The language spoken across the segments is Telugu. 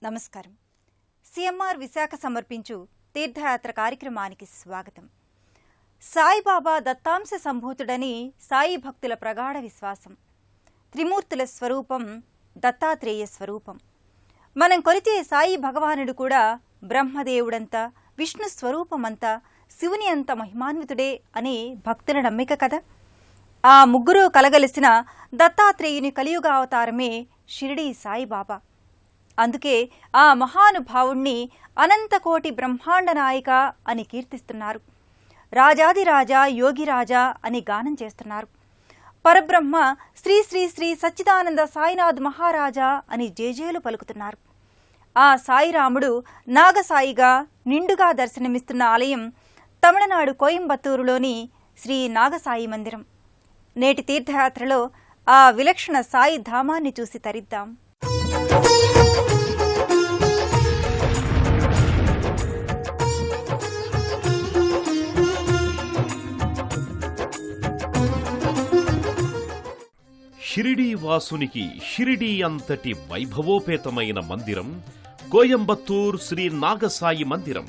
నమస్కారం. సిఎంఆర్ విశాఖ సమర్పించు తీర్థయాత్ర కార్యక్రమానికి స్వాగతం. సాయిబాబా దత్తాంశ సంభూతుడని సాయి భక్తుల ప్రగాఢ విశ్వాసం. త్రిమూర్తుల స్వరూపం దత్తాత్రేయ స్వరూపం. మనం కొలిచే సాయి భగవానుడు కూడా బ్రహ్మదేవుడంతా, విష్ణు స్వరూపమంతా, శివుని అంత మహిమాన్వితుడే అని భక్తుల నమ్మిక కదా. ఆ ముగ్గురు కలగలిసిన దత్తాత్రేయుని కలియుగ అవతారమే షిరిడీ సాయిబాబా. అందుకే ఆ మహానుభావుణ్ణి అనంతకోటి బ్రహ్మాండ నాయక అని కీర్తిస్తున్నారు. రాజాదిరాజా యోగిరాజా అని గానం చేస్తున్నారు. పరబ్రహ్మ శ్రీ శ్రీ శ్రీ సచ్చిదానంద సాయినాథ్ మహారాజా అని జేజేలు పలుకుతున్నారు. ఆ సాయిరాముడు నాగసాయిగా నిండుగా దర్శనమిస్తున్న ఆలయం తమిళనాడు కోయంబత్తూరులోని శ్రీ నాగసాయి మందిరం. నేటి తీర్థయాత్రలో ఆ విలక్షణ సాయి ధామాన్ని చూసి తరిద్దాం. షిరిడీ వాసునికి షిరిడీ అంతటి వైభవోపేతమైన మందిరం కోయంబత్తూర్ శ్రీ నాగసాయి మందిరం.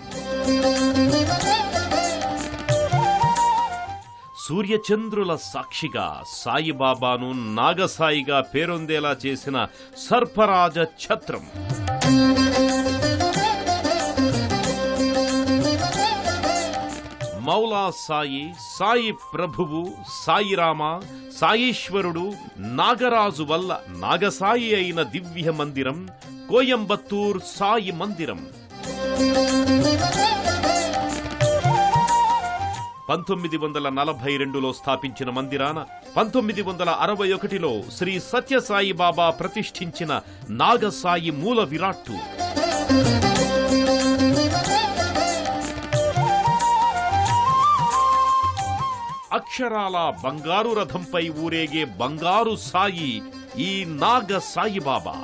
సూర్యచంద్రుల సాక్షిగా సాయిబాబాను నాగసాయిగా పేరొందేలా చేసిన సర్పరాజ ఛత్రం. మౌలా సాయి, సాయి ప్రభువు, సాయిరామ, సాయీశ్వరుడు, నాగరాజు వల్ల నాగసాయి అయిన దివ్య మందిరం కోయంబత్తూర్ సాయి మందిరం. 1942లో స్థాపించిన మందిరాన 1961లో శ్రీ సత్యసాయి బాబా ప్రతిష్ఠించిన నాగసాయి మూల విరాట్టు. అక్షరాల బంగారు రథంపై ఊరేగే బంగారు సాయి ఈ నాగ సాయిబాబా.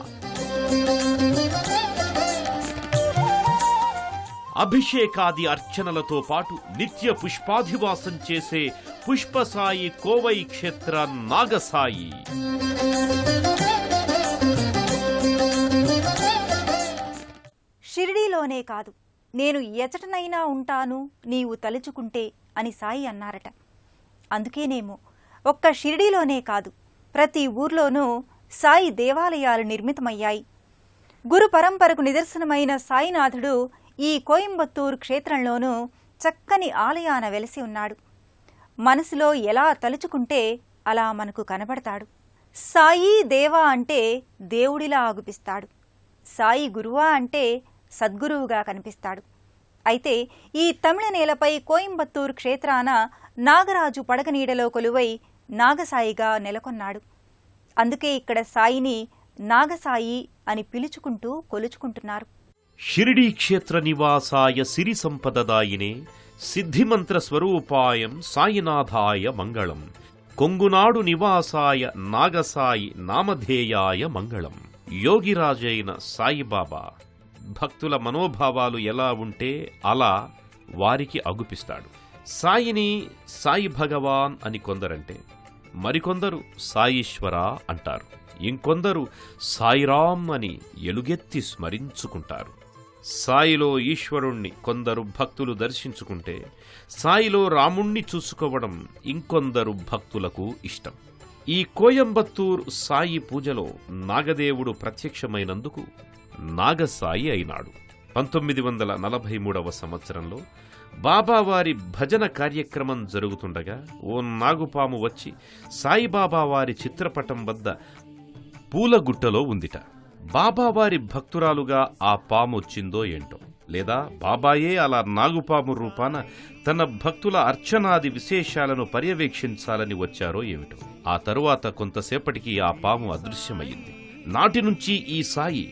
అభిషేకాది అర్చనలతో పాటు నిత్య పుష్పాధివాసం చేసే పుష్పసాయి కోవై క్షేత్ర నాగసాయి. షిరిడీలోనే కాదు, నేను ఎచటనైనా ఉంటాను నీవు తలుచుకుంటే అని సాయి అన్నారట. అందుకేనేమో ఒక్క షిరిడీలోనే కాదు, ప్రతి ఊర్లోనూ సాయి దేవాలయాలు నిర్మితమయ్యాయి. గురు పరంపరకు నిదర్శనమైన సాయినాథుడు ఈ కోయంబత్తూరు క్షేత్రంలోనూ చక్కని ఆలయాన వెలసి ఉన్నాడు. మనసులో ఎలా తలుచుకుంటే అలా మనకు కనబడతాడు. సాయి దేవా అంటే దేవుడిలా ఆగుపిస్తాడు. సాయి గురువా అంటే సద్గురువుగా కనిపిస్తాడు. అయితే ఈ తమిళ నేలపై కోయంబత్తూరు క్షేత్రాన నాగరాజు పడగనీడలో కొలువై నాగసాయిగా నెలకొన్నాడు. అందుకే ఇక్కడ సాయిని నాగసాయి అని పిలుచుకుంటూ కొలుచుకుంటున్నారు. షిరిడీ క్షేత్ర నివాసాయ సిరి సంపదదాయినే సిద్ధిమంత్ర స్వరూపాయం సాయినాథాయ మంగళం. కొంగునాడు నివాసాయ నాగసాయి నామధేయాయ మంగళం. యోగిరాజైన సాయిబాబా భక్తుల మనోభావాలు ఎలా ఉంటే అలా వారికి అగుపిస్తాడు. సాయిని సాయి భగవాన్ అని కొందరంటే, మరికొందరు సాయీశ్వర అంటారు. ఇంకొందరు సాయిరామ్ అని ఎలుగెత్తి స్మరించుకుంటారు. సాయిలో ఈశ్వరుణ్ణి కొందరు భక్తులు దర్శించుకుంటే, సాయిలో రాముణ్ణి చూసుకోవడం ఇంకొందరు భక్తులకు ఇష్టం. ఈ కోయంబత్తూర్ సాయి పూజలో నాగదేవుడు ప్రత్యక్షమైనందుకు నాగసాయి అయినాడు. 1943వ సంవత్సరంలో బాబావారి భజన కార్యక్రమం జరుగుతుండగా ఓ నాగుపాము వచ్చి సాయిబాబా వారి చిత్రపటం వద్ద పూలగుట్టలో ఉందిట. బాబావారి భక్తురాలుగా ఆ పాము వచ్చిందో ఏంటో, లేదా బాబాయే అలా నాగుపాము రూపాన తన భక్తుల అర్చనాది విశేషాలను పర్యవేక్షించాలని వచ్చారో ఏమిటో. ఆ తరువాత కొంతసేపటికి ఆ పాము అదృశ్యమయ్యింది. నాటి నుంచి ఈ సాయి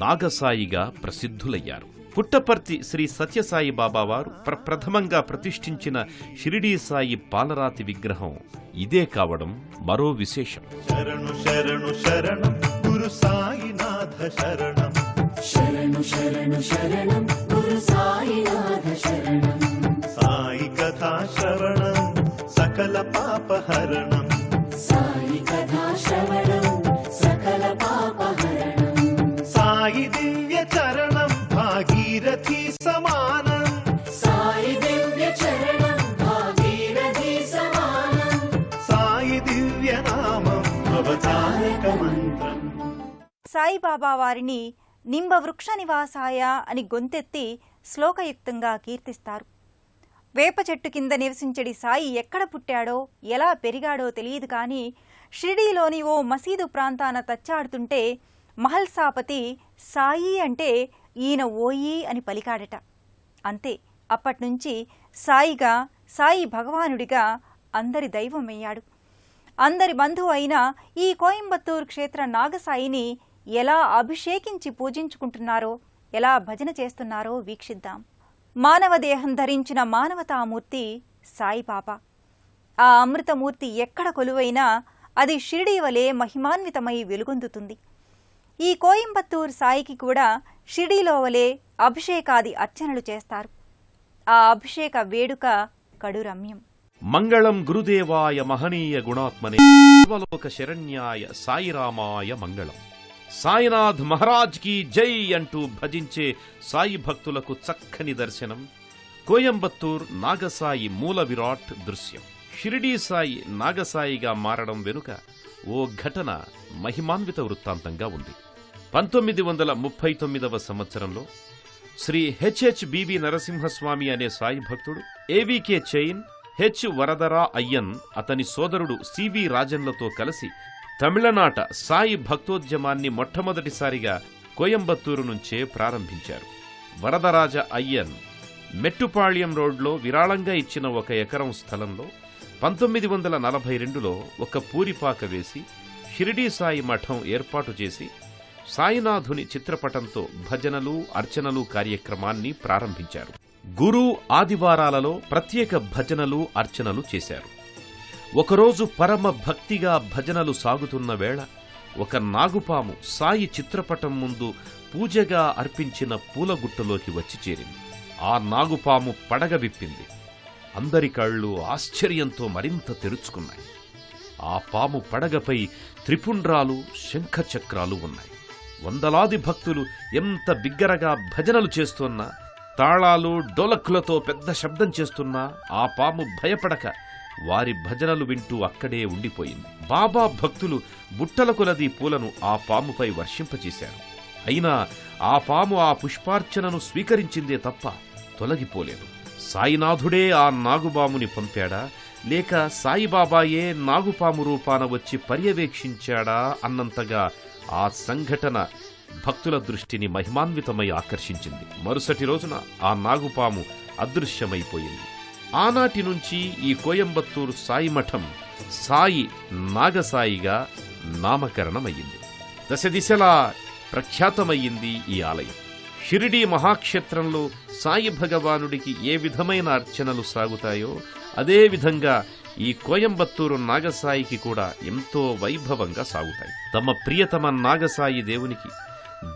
నాగసాయిగా ప్రసిద్ధులయ్యారు. పుట్టపర్తి శ్రీ సత్యసాయి బాబా వారు ప్రప్రథమంగా ప్రతిష్ఠించిన షిరిడీ సాయి పాలరాతి విగ్రహం ఇదే కావడం మరో విశేషం. శరణు శరణు శరణం గురు సాయినాథ శరణం. శరణు శరణు శరణం గురు సాయినాథ శరణం. సాయి కథా శ్రవణం సకల పాపహరణం. సాయి కథా శ్రవణం సకల పాపహరణం. సాయి దివ్య నామం అవతారక మంత్రం. సాయిబాబా వారిని నింబవృక్ష నివాసాయ అని గొంతెత్తి శ్లోకయుక్తంగా కీర్తిస్తారు. వేప చెట్టు కింద నివసించడి సాయి ఎక్కడ పుట్టాడో ఎలా పెరిగాడో తెలియదు కానీ షిరిడీలోని ఓ మసీదు ప్రాంతాన తచ్చాడుతుంటే మహల్సాపతి సాయి అంటే ఈయన ఓయి అని పలికాడట. అంతే, అప్పట్నుంచి సాయిగా, సాయి భగవానుడిగా అందరి దైవమయ్యాడు. అందరి బంధువు అయిన ఈ కోయంబత్తూరు క్షేత్ర నాగసాయిని ఎలా అభిషేకించి పూజించుకుంటున్నారో, ఎలా భజన చేస్తున్నారో వీక్షిద్దాం. మానవ దేహం ధరించిన మానవతామూర్తి సాయిబాబా. ఆ అమృతమూర్తి ఎక్కడ కొలువైనా అది షిరిడీ వలె మహిమాన్వితమై వెలుగొందుతుంది. ఈ కోయంబత్తూరు సాయికి కూడా షిరిడీలో వలె అభిషేకాది అర్చనలు చేస్తారు. ఆ అభిషేక వేడుక కడురమ్యం. మంగళం గురుదేవాయ మహనీయ గుణాత్మనే సర్వలోక శరణ్యాయ సాయిరామాయ మంగళం. సాయినాథ్ మహారాజ్ కి జై అంటూ భజించే సాయి భక్తులకు చక్కని దర్శనం కోయంబత్తూర్ నాగసాయి మూల విరాట్ దృశ్యం. షిరిడీ సాయి నాగసాయిగా మారడం వెనుక ఓ ఘటన మహిమాన్విత వృత్తాంతంగా ఉంది. 1939వ సంవత్సరంలో శ్రీ హెచ్హెచ్బివి నరసింహస్వామి అనే సాయి భక్తుడు ఏవికే చైన్, హెచ్ వరదరా అయ్యన్, అతని సోదరుడు సివి రాజన్లతో కలిసి తమిళనాట సాయి భక్తోద్యమాన్ని మొట్టమొదటిసారిగా కోయంబత్తూరు నుంచే ప్రారంభించారు. వరదరాజ అయ్యన్ మెట్టుపాళ్యం రోడ్లో విరాళంగా ఇచ్చిన 1 ఎకరం స్థలంలో 1942లో ఒక పూరిపాక వేసి షిరిడీ సాయి మఠం ఏర్పాటు చేసి సాయినాథుని చిత్రపటంతో భజనలు, అర్చనలు కార్యక్రమాన్ని ప్రారంభించారు. గురు ఆదివారాలలో ప్రత్యేక భజనలు, అర్చనలు చేశారు. ఒకరోజు పరమ భక్తిగా భజనలు సాగుతున్న వేళ ఒక నాగుపాము సాయి చిత్రపటం ముందు పూజగా అర్పించిన పూలగుట్టలోకి వచ్చి చేరింది. ఆ నాగుపాము పడగ విప్పింది. అందరి కళ్ళు ఆశ్చర్యంతో మరింత తెరుచుకున్నాయి. ఆ పాము పడగపై త్రిపుండ్రాలు, శంఖచక్రాలు ఉన్నాయి. వందలాది భక్తులు ఎంత బిగ్గరగా భజనలు చేస్తున్నా, తాళాలు, డోలక్కులతో పెద్ద శబ్దం చేస్తున్నా ఆ పాము భయపడక వారి భజనలు వింటూ అక్కడే ఉండిపోయింది. బాబా భక్తులు బుట్టల కొలది పూలను ఆ పాముపై వర్షింపచేశారు. అయినా ఆ పాము ఆ పుష్పార్చనను స్వీకరించిందే తప్ప తొలగిపోలేదు. సాయినాథుడే ఆ నాగుబాముని పంపాడా, లేక సాయిబాబాయే నాగుపాము రూపాన వచ్చి పర్యవేక్షించాడా అన్నంతగా ఆ సంఘటన భక్తుల దృష్టిని మహిమాన్వితమై ఆకర్షించింది. మరుసటి రోజున ఆ నాగుపాము అదృశ్యమైపోయింది. ఆనాటి నుంచి ఈ కోయంబత్తూరు సాయి మఠం సాయి నాగసాయిగా నామకరణమయ్యింది. దశ దిశలా ప్రఖ్యాతమయ్యింది ఈ ఆలయం. షిరిడీ మహాక్షేత్రంలో సాయి భగవానుడికి ఏ విధమైన అర్చనలు సాగుతాయో అదే విధంగా ఈ కోయంబత్తూరు నాగసాయికి కూడా ఎంతో వైభవంగా సాగుతాయి. తమ ప్రియతమ నాగసాయి దేవునికి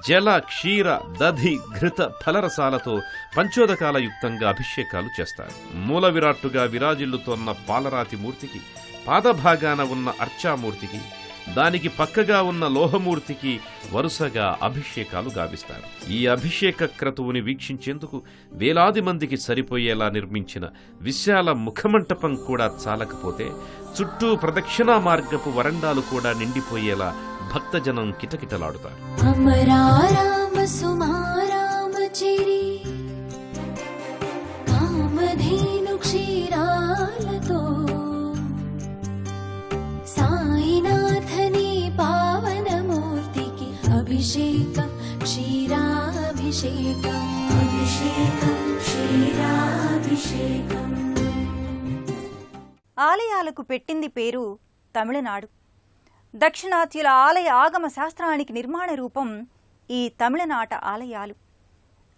జల, క్షీర, దధి, ఘృత ఫలరసాలతో పంచోదకాల యుక్తంగా అభిషేకాలు చేస్తారు. మూల విరాట్టుగా విరాజిల్లుతోన్న పాలరాతి మూర్తికి, పాదభాగాన ఉన్న అర్చామూర్తికి, దానికి పక్కగా ఉన్న లోహమూర్తికి వరుసగా అభిషేకాలు గావిస్తారు. ఈ అభిషేక క్రతువుని వీక్షించేందుకు వేలాది మందికి సరిపోయేలా నిర్మించిన విశాల ముఖమంటపం కూడా చాలకపోతే చుట్టూ ప్రదక్షిణా మార్గపు వరండాలు కూడా నిండిపోయేలా భక్తజనం కిటకిటలాడుతారు. అమరారామ సుమారామ చిరి కామధేను క్షీరాలతో సాయినాథని పావనమూర్తికి అభిషేకం క్షీరాభిషేకం, అభిషేకం క్షీరాభిషేకం. ఆలయాలకు పెట్టింది పేరు తమిళనాడు. దక్షిణాత్యుల ఆలయ ఆగమ శాస్త్రానికి నిర్మాణ రూపం ఈ తమిళనాట ఆలయాలు.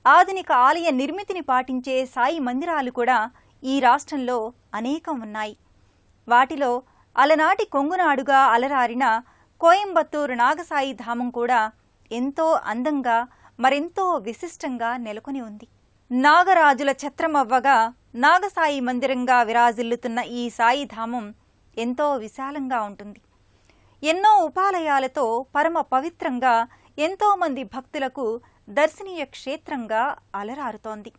ఆధునిక ఆలయ నిర్మితిని పాటించే సాయి మందిరాలు కూడా ఈ రాష్ట్రంలో అనేకం ఉన్నాయి. వాటిలో అలనాటి కొంగునాడుగా అలరారిన కోయంబత్తూరు నాగసాయి ధామం కూడా ఎంతో అందంగా, మరెంతో విశిష్టంగా నెలకొని ఉంది. నాగరాజుల ఛత్రమవ్వగా నాగసాయి మందిరంగా విరాజిల్లుతున్న ఈ సాయి ధామం ఎంతో విశాలంగా ఉంటుంది. ఎన్నో ఉపాలయాలతో పరమ పవిత్రంగా ఎంతోమంది భక్తులకు దర్శనీయ క్షేత్రంగా అలరారుతోంది.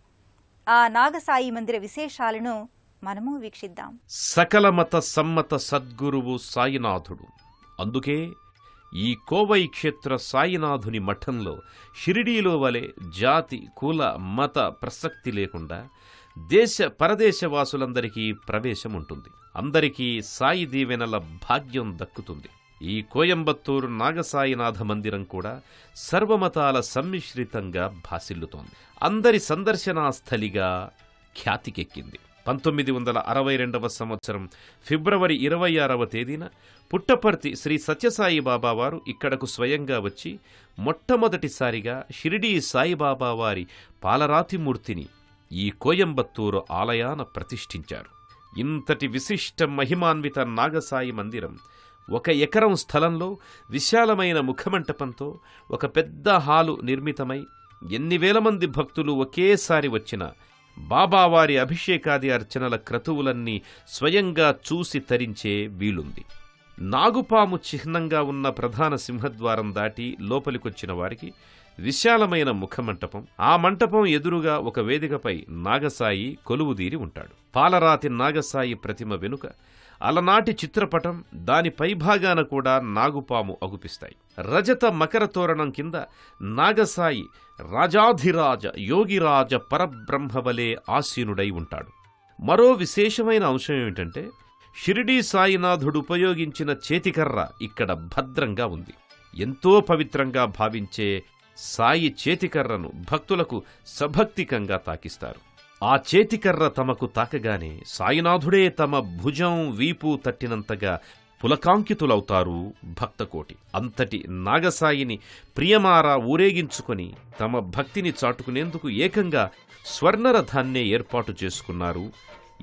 ఆ నాగసాయి మందిర విశేషాలను మనము వీక్షిద్దాం. సకల మత సమ్మత సద్గురువు సాయినాథుడు. అందుకే ఈ కోవై క్షేత్ర సాయినాథుని మఠంలో షిరిడీలో వలె జాతి కుల మత ప్రసక్తి లేకుండా దేశ పరదేశవాసులందరికీ ప్రవేశం ఉంటుంది. అందరికీ సాయి దీవెనల భాగ్యం దక్కుతుంది. ఈ కోయంబత్తూరు నాగసాయినాథ మందిరం కూడా సర్వమతాల సమ్మిశ్రితంగా భాసిల్లుతోంది. అందరి సందర్శనాస్థలిగా ఖ్యాతికెక్కింది. 1962 సంవత్సరం ఫిబ్రవరి 26వ తేదీన పుట్టపర్తి శ్రీ సత్యసాయి బాబా వారు ఇక్కడకు స్వయంగా వచ్చి మొట్టమొదటిసారిగా షిరిడీ సాయిబాబా వారి పాలరాతిమూర్తిని ఈ కోయంబత్తూరు ఆలయాన ప్రతిష్ఠించారు. ఇంతటి విశిష్ట మహిమాన్విత నాగసాయి మందిరం 1 ఎకరం స్థలంలో విశాలమైన ముఖమంటపంతో ఒక పెద్ద హాలు నిర్మితమై ఎన్ని వేల మంది భక్తులు ఒకేసారి వచ్చినా బాబావారి అభిషేకాది అర్చనల క్రతువులన్నీ స్వయంగా చూసి తరించే వీలుంది. నాగుపాము చిహ్నంగా ఉన్న ప్రధాన సింహద్వారం దాటి లోపలికొచ్చిన వారికి విశాలమైన ముఖమంటపం, ఆ మంటపం ఎదురుగా ఒక వేదికపై నాగసాయి కొలువుదీరి ఉంటాడు. పాలరాతి నాగసాయి ప్రతిమ వెనుక అలనాటి చిత్రపటం, దాని పైభాగాన కూడా నాగుపాము అగుపిస్తాయి. రజత మకర తోరణం కింద నాగసాయి రాజాధిరాజ యోగిరాజ పరబ్రహ్మవలే ఆసీనుడై ఉంటాడు. మరో విశేషమైన అంశం ఏమిటంటే షిరిడీ సాయినాథుడు ఉపయోగించిన చేతికర్ర ఇక్కడ భద్రంగా ఉంది. ఎంతో పవిత్రంగా భావించే సాయి చేతికర్రను భక్తులకు సభక్తికంగా తాకిస్తారు. ఆ చేతికర్ర తమకు తాకగానే సాయినాథుడే తమ భుజం వీపు తట్టినంతగా పులకాంకితులవుతారు భక్తకోటి. అంతటి నాగసాయిని ప్రియమారా ఊరేగించుకొని తమ భక్తిని చాటుకునేందుకు ఏకంగా స్వర్ణరథాన్నే ఏర్పాటు చేసుకున్నారు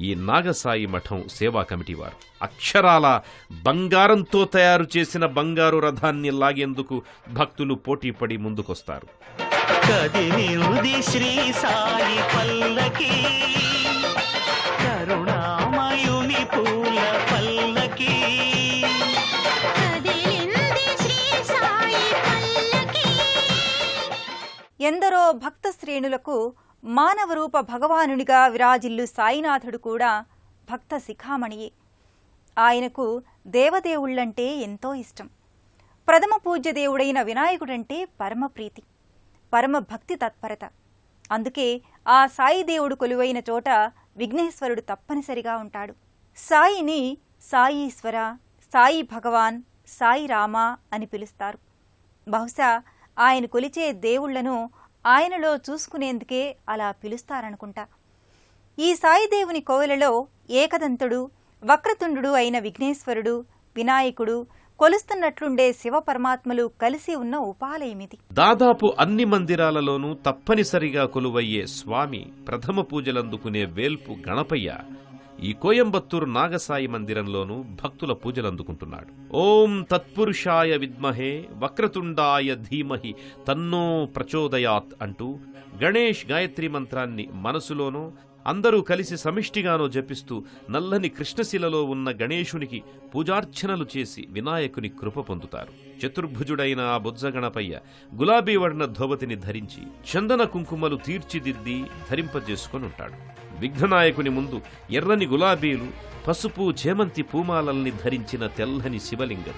ఈ నాగసాయి మఠం సేవా కమిటీ వారు. అక్షరాల బంగారంతో తయారు చేసిన బంగారు రథాన్ని లాగేందుకు భక్తులు పోటీపడి ముందుకొస్తారు. కదిలింది శ్రీ సాయి పల్లకి, కరుణామయుని పూల పల్లకి. ఎందరో భక్త శ్రేణులకు మానవరూప భగవానునిగా విరాజిల్లు సాయినాథుడు కూడా భక్త శిఖామణియే. ఆయనకు దేవదేవుళ్లంటే ఎంతో ఇష్టం. ప్రథమ పూజ్య దేవుడైన వినాయకుడంటే పరమప్రీతి, పరమ భక్తి తత్పరత. అందుకే ఆ సాయి దేవుడు కొలువైన చోట విఘ్నేశ్వరుడు తప్పనిసరిగా ఉంటాడు. సాయిని సాయీశ్వర, సాయి భగవాన్, సాయి రామ అని పిలుస్తారు. బహుశా ఆయన కొలిచే దేవుళ్లను ఆయనలో చూసుకునేందుకే అలా పిలుస్తారనుకుంటా. ఈ సాయిదేవుని కోవెలలో ఏకదంతుడు, వక్రతుండు అయిన విఘ్నేశ్వరుడు, వినాయకుడు, కొలుస్తున్నట్లుండే శివపరమాత్మలు కలిసి ఉన్న ఉపాలయమిది. దాదాపు అన్ని మందిరాలలోనూ తప్పనిసరిగా కొలువయ్యే స్వామి ప్రథమ పూజలందుకునే వేల్పు గణపయ్య ఈ కోయంబత్తూరు నాగసాయి మందిరంలోనూ భక్తుల పూజలందుకుంటున్నాడు. ఓం తత్పురుషాయ విద్మహే వక్రతుండాయ ధీమహి తన్నో ప్రచోదయాత్ అంటూ గణేష్ గాయత్రి మంత్రాన్ని మనసులోనో అందరూ కలిసి సమిష్టిగానో జపిస్తూ నల్లని కృష్ణశిలలో ఉన్న గణేశునికి పూజార్చనలు చేసి వినాయకుని కృప పొందుతారు. చతుర్భుజుడైన ఆ బుజ్జగణపయ్య గులాబీ వర్ణ ధోవతిని ధరించి చందన కుంకుమలు తీర్చిదిద్ది ధరింపజేసుకొనుంటాడు. విఘ్ననాయకుని ముందు ఎర్రని గులాబీలు, పసుపు, చేమంతి పూమాలల్ని ధరించిన తెల్లని శివలింగం,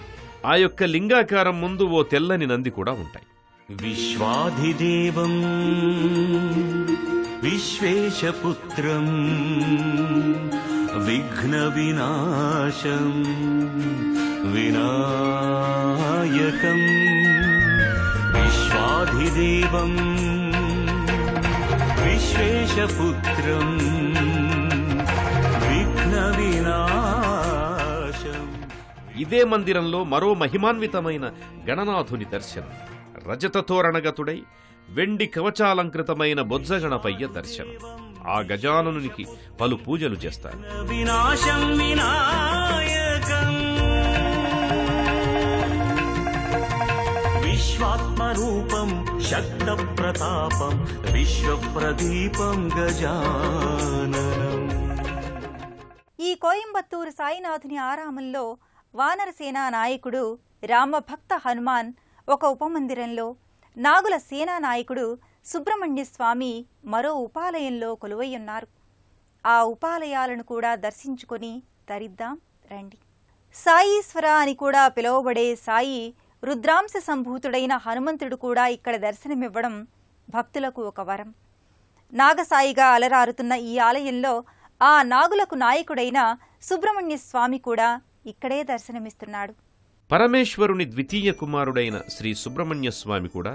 ఆ యొక్క లింగాకారం ముందు ఓ తెల్లని నంది కూడా ఉంటాయి. విశ్వాధిదేవం విశ్వేశపుత్రం విఘ్న వినాశం వినాయకం. విశ్వాధిదేవం విశ్వేశపుత్రం విఘ్న వినాశం. ఇదే మందిరంలో మరో మహిమాన్వితమైన గణనాథుని దర్శనం. రజత తోరణగతుడై వెండి కవచాలంకృతమైన బొజ్జగణపయ్య దర్శనం. ఆ గజాననునికి పలు పూజలు చేస్తారు. వినాశం వినాయకం. విశ్వాత్మరూపం శక్త ప్రతాపం విశ్వప్రదీపం గజాననం. ఈ కోయంబత్తూరు సాయినాథుని ఆరామంలో వానరసేనా నాయకుడు రామభక్త హనుమాన్ ఒక ఉపమందిరంలో, నాగుల సేనా నాయకుడు సుబ్రహ్మణ్య స్వామి మరో ఉపాలయంలో కొలువయ్యున్నారు. ఆ ఉపాలయాలను కూడా దర్శించుకొని తరిద్దాం రండి. సాయీశ్వర అని కూడా పిలువబడే సాయి రుద్రాంశ సంభూతుడైన హనుమంతుడు కూడా ఇక్కడ దర్శనమివ్వడం భక్తులకు ఒక వరం. నాగసాయిగా అలరారుతున్న ఈ ఆలయంలో ఆ నాగులకు నాయకుడైన సుబ్రహ్మణ్య స్వామి కూడా ఇక్కడే దర్శనమిస్తున్నాడు. పరమేశ్వరుని ద్వితీయ కుమారుడైన శ్రీ సుబ్రహ్మణ్య స్వామి కూడా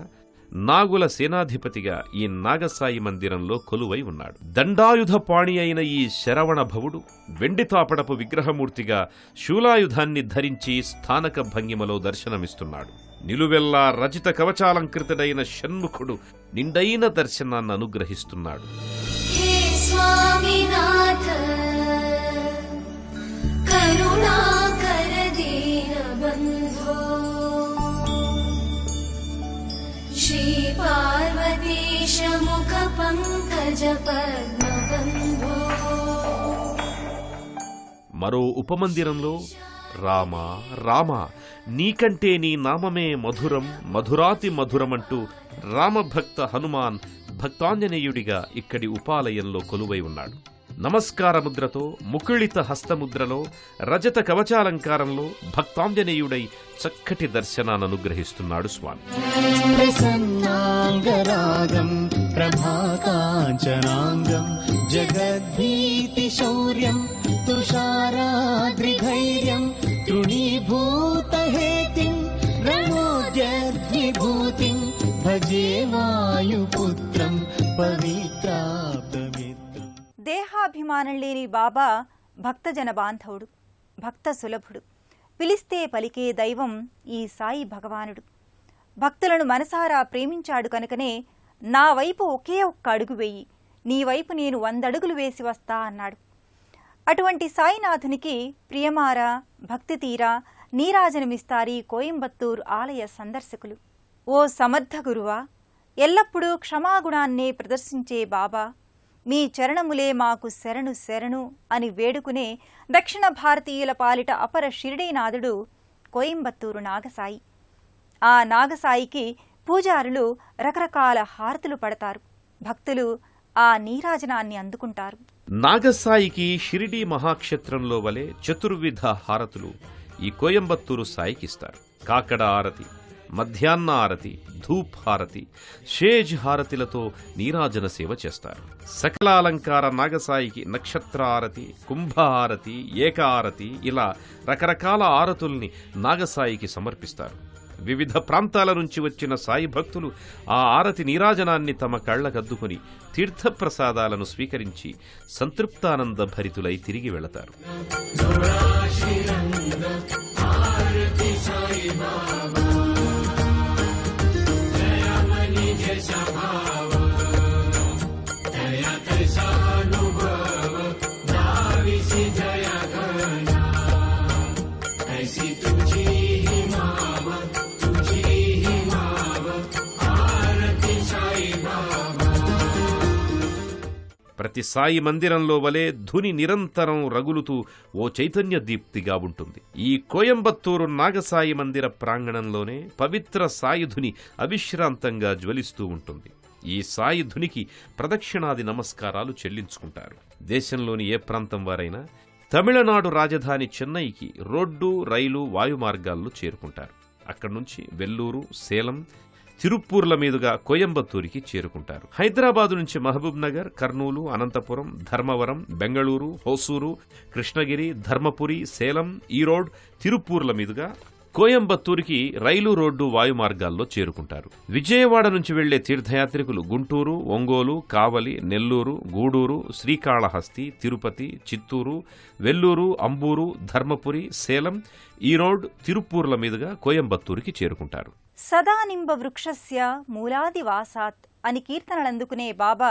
నాగుల సేనాధిపతిగా ఈ నాగసాయి మందిరంలో కొలువై ఉన్నాడు. దండాయుధ పాణి అయిన ఈ శరవణ భవుడు వెండి తాపడపు విగ్రహమూర్తిగా శూలాయుధాన్ని ధరించి స్థానక భంగిమలో దర్శనమిస్తున్నాడు. నిలువెల్లా రచిత కవచాలంకృతుడైన షణ్ముఖుడు నిండైన దర్శనాన్ని అనుగ్రహిస్తున్నాడు. हे स्वामिनाथ करुणाकर दीनबन्धो श्री पार्वतीश मुख पंकज पद्मबन्धो. మరో ఉపమందిరంలో రామ రామ నీకంటే నీ నామమే మధురం మధురాతి మధురమంటూ రామభక్త హనుమాన్ భక్తాంజనేయుడిగా ఇక్కడి ఉపాలయంలో కొలువై ఉన్నాడు. నమస్కార ముద్రతో ముకుళిత హస్తముద్రలో రజత కవచాలంకారంలో భక్తాంజనేయుడై చక్కటి దర్శనాన్ననుగ్రహిస్తున్నాడు స్వామి. ప్రసన్నాంగరాగం ప్రభాకాంచనాంగం జగద్భీతిశౌర్యం తుషారాద్రిధైర్యం తృణీభూతహేతిం రణోద్యద్విభూతిం భజే వాయుపుత్రం పవిత్రాప్తమిత్రం. దేహాభిమానం లేని బాబా భక్తజన బాంధవుడు, భక్త సులభుడు. పిలిస్తే పలికే దైవం ఈ సాయి భగవానుడు. భక్తులను మనసారా ప్రేమించాడు కనుకనే నా వైపు ఒకే ఒక్క అడుగు వేయి, నీ వైపు నేను 100 అడుగులు వేసి వస్తా అన్నాడు. అటువంటి సాయినాథునికి ప్రియమారా భక్తి తీరా నీరాజనమిస్తారీ కోయంబత్తూరు ఆలయ సందర్శకులు. ఓ సమర్థ గురువా, ఎల్లప్పుడూ క్షమాగుణాన్నే ప్రదర్శించే బాబా, మీ చరణములే మాకు శరణు శరణు అని వేడుకునే దక్షిణ భారతీయుల పాలిట అపర షిరిడీనాథుడు కోయంబత్తూరు నాగసాయి. ఆ నాగసాయికి పూజారులు రకరకాల హారతులు పడతారు. భక్తులు ఆ నీరాజనాన్ని అందుకుంటారు. నాగసాయికి షిరిడీ మహాక్షేత్రంలో వలె చతుర్విధ హారతులు ఈ కోయంబత్తూరు సాయికిస్తారు. కాకడ హారతి, మధ్యాహ్న హారతి, ధూప్ హారతి, షేజ్ హారతిలతో నీరాజన సేవ చేస్తారు. సకల అలంకార నాగసాయికి నక్షత్ర హారతి, కుంభహారతి, ఏకహారతి ఇలా రకరకాల హారతుల్ని నాగసాయికి సమర్పిస్తారు. వివిధ ప్రాంతాల నుంచి వచ్చిన సాయి భక్తులు ఆ ఆరతి నీరాజనాన్ని తమ కళ్లకద్దుకుని తీర్థప్రసాదాలను స్వీకరించి సంతృప్తానంద భరితులై తిరిగి వెళతారు. ప్రతి సాయి మందిరంలో వలె ధుని నిరంతరం రగులుతూ ఓ చైతన్య దీప్తిగా ఉంటుంది. ఈ కోయంబత్తూరు నాగసాయి మందిర ప్రాంగణంలోనే పవిత్ర సాయుధుని అవిశ్రాంతంగా జ్వలిస్తూ ఉంటుంది. ఈ సాయుధునికి ప్రదక్షిణాది నమస్కారాలు చెల్లించుకుంటారు. దేశంలోని ఏ ప్రాంతం వారైనా తమిళనాడు రాజధాని చెన్నైకి రోడ్డు, రైలు, వాయు మార్గాల్లో చేరుకుంటారు. అక్కడి నుంచి వెల్లూరు, సేలం, తిరుప్పూర్ల మీదుగా కోయంబత్తూరికి చేరుకుంటారు. హైదరాబాదు నుంచి మహబూబ్ నగర్, కర్నూలు, అనంతపురం, ధర్మవరం, బెంగళూరు, హోసూరు, కృష్ణగిరి, ధర్మపురి, సేలం, ఈరోడ్, తిరుప్పూర్ల మీదుగా కోయంబత్తూరికి రైలు, రోడ్డు, వాయు మార్గాల్లో చేరుకుంటారు. విజయవాడ నుంచి వెళ్లే తీర్థయాత్రికులు గుంటూరు, ఒంగోలు, కావలి, నెల్లూరు, గూడూరు, శ్రీకాళహస్తి, తిరుపతి, చిత్తూరు, వెల్లూరు, అంబూరు, ధర్మపురి, సేలం, ఈరోడ్, తిరుప్పూర్ల మీదుగా కోయంబత్తూరికి చేరుకుంటారు. సదానింబ వృక్షస్య మూలాదివాసాత్ అని కీర్తనలందుకునే బాబా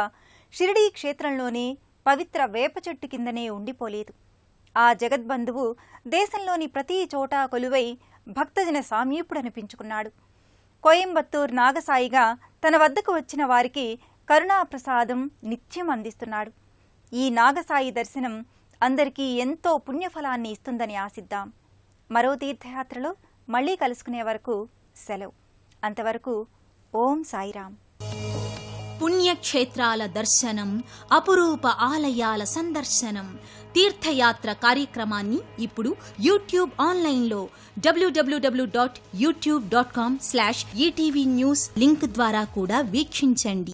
షిరిడీ క్షేత్రంలోనే పవిత్ర వేప చెట్టు కిందనే ఉండిపోలేదు. ఆ జగద్బంధువు దేశంలోని ప్రతి చోటా కొలువై భక్తజన సామీపుడనిపించుకున్నాడు. కోయంబత్తూర్ నాగసాయిగా తన వద్దకు వచ్చిన వారికి కరుణాప్రసాదం నిత్యం అందిస్తున్నాడు. ఈ నాగసాయి దర్శనం అందరికీ ఎంతో పుణ్యఫలాన్ని ఇస్తుందని ఆశిద్దాం. మరో తీర్థయాత్రలో మళ్లీ కలుసుకునే వరకు సెలవు. అంతవరకు ఓం సాయిరాం. పుణ్య పుణ్యక్షేత్రాల దర్శనం, అపురూప ఆలయాల సందర్శనం, తీర్థయాత్ర కార్యక్రమాన్ని ఇప్పుడు యూట్యూబ్ ఆన్లైన్లో www.youtube.com/ETV News లింక్ ద్వారా కూడా వీక్షించండి.